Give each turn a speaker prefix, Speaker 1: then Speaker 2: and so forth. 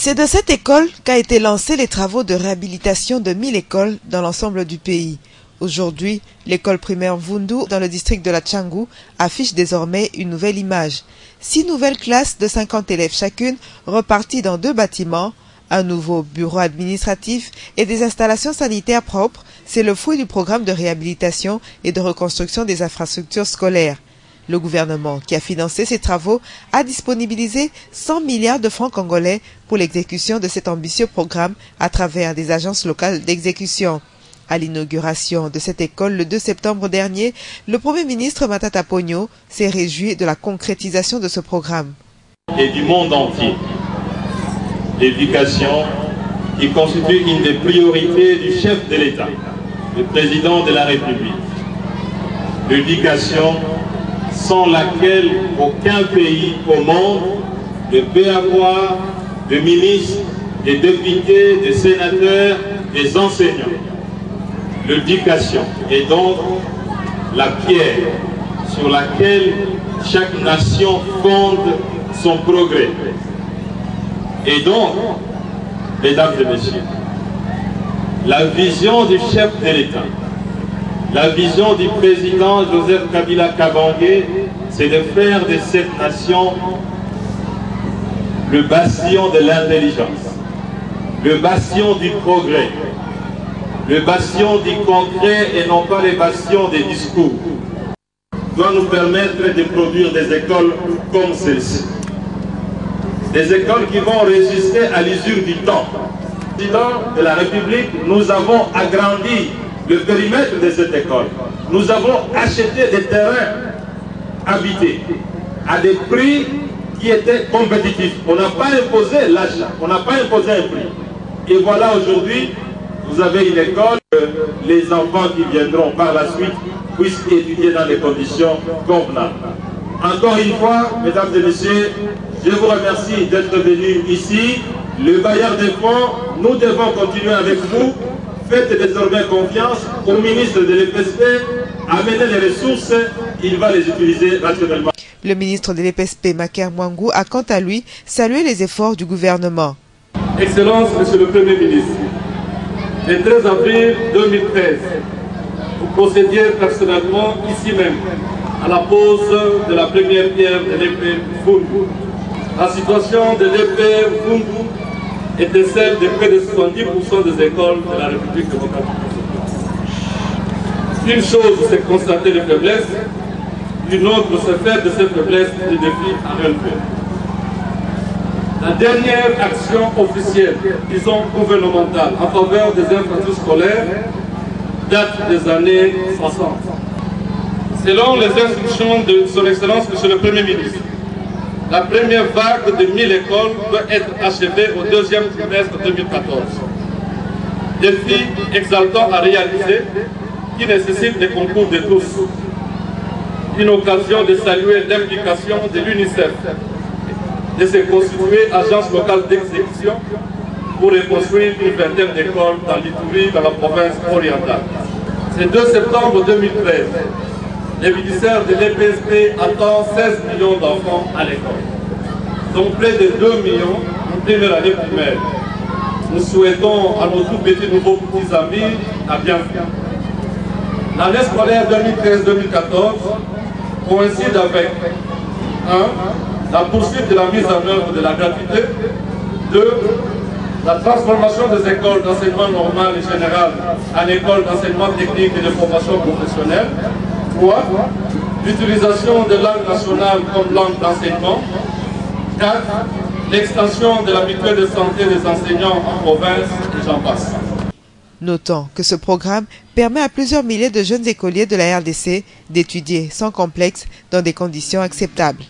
Speaker 1: C'est de cette école qu'a été lancé les travaux de réhabilitation de 1000 écoles dans l'ensemble du pays. Aujourd'hui, l'école primaire Vundu dans le district de la Tchangou affiche désormais une nouvelle image. 6 nouvelles classes de 50 élèves chacune reparties dans 2 bâtiments, un nouveau bureau administratif et des installations sanitaires propres, c'est le fruit du programme de réhabilitation et de reconstruction des infrastructures scolaires. Le gouvernement qui a financé ces travaux a disponibilisé 100 milliards de francs congolais pour l'exécution de cet ambitieux programme à travers des agences locales d'exécution. À l'inauguration de cette école le 2 septembre dernier, le Premier ministre Matata Ponyo s'est réjoui de la concrétisation de ce programme.
Speaker 2: Et du monde entier, l'éducation qui constitue une des priorités du chef de l'État, le président de la République. L'éducation sans laquelle aucun pays au monde ne peut avoir de ministres, des députés, des sénateurs, des enseignants. L'éducation est donc la pierre sur laquelle chaque nation fonde son progrès. Et donc, mesdames et messieurs, la vision du chef de l'État, la vision du président Joseph Kabila Kabange, c'est de faire de cette nation le bastion de l'intelligence, le bastion du progrès, le bastion du concret et non pas le bastion des discours, doit nous permettre de produire des écoles comme celle-ci. Des écoles qui vont résister à l'usure du temps. Président de la République, nous avons agrandi le périmètre de cette école. Nous avons acheté des terrains habités à des prix qui étaient compétitifs. On n'a pas imposé l'achat, on n'a pas imposé un prix. Et voilà aujourd'hui, vous avez une école, les enfants qui viendront par la suite puissent étudier dans des conditions convenables. Encore une fois, mesdames et messieurs, je vous remercie d'être venus ici. Le bailleur des fonds, nous devons continuer avec vous. Faites désormais confiance au ministre de l'EPSP, amenez les ressources, il va les utiliser rationnellement.
Speaker 1: Le ministre de l'EPSP, Maker Mwangou, a quant à lui salué les efforts du gouvernement.
Speaker 3: Excellence, Monsieur le Premier ministre, le 13 avril 2013, vous procédiez personnellement ici même à la pose de la première pierre de l'épée Vundu. La situation de l'épée Vundu était celle de près de 70% des écoles de la République démocratique. Une chose, c'est constater les faiblesses, une autre, c'est faire de ces faiblesses des défis à relever. La dernière action officielle, disons gouvernementale, en faveur des infrastructures scolaires, date des années 60. Selon les instructions de Son Excellence, Monsieur le Premier ministre, la première vague de 1000 écoles doit être achevée au 2e trimestre 2014. Défi exaltant à réaliser qui nécessite le concours de tous. Une occasion de saluer l'implication de l'UNICEF, de se constituer agence locale d'exécution pour reconstruire une vingtaine d'écoles dans l'Ituri, dans la province orientale. C'est 2 septembre 2013. Les bénéficiaires de l'EPSP attendent 16 millions d'enfants à l'école, donc près de 2 millions en première année primaire. Nous souhaitons à nos tout petits nouveaux petits amis à bien faire. L'année scolaire 2013-2014 coïncide avec 1. La poursuite de la mise en œuvre de la gratuité. 2. La transformation des écoles d'enseignement normal et général en écoles d'enseignement technique et de formation professionnelle. 3. L'utilisation de langue nationale comme langue d'enseignement. 4. L'extension de la mutuelle de santé des enseignants en province et j'en passe.
Speaker 1: Notons que ce programme permet à plusieurs milliers de jeunes écoliers de la RDC d'étudier sans complexe dans des conditions acceptables.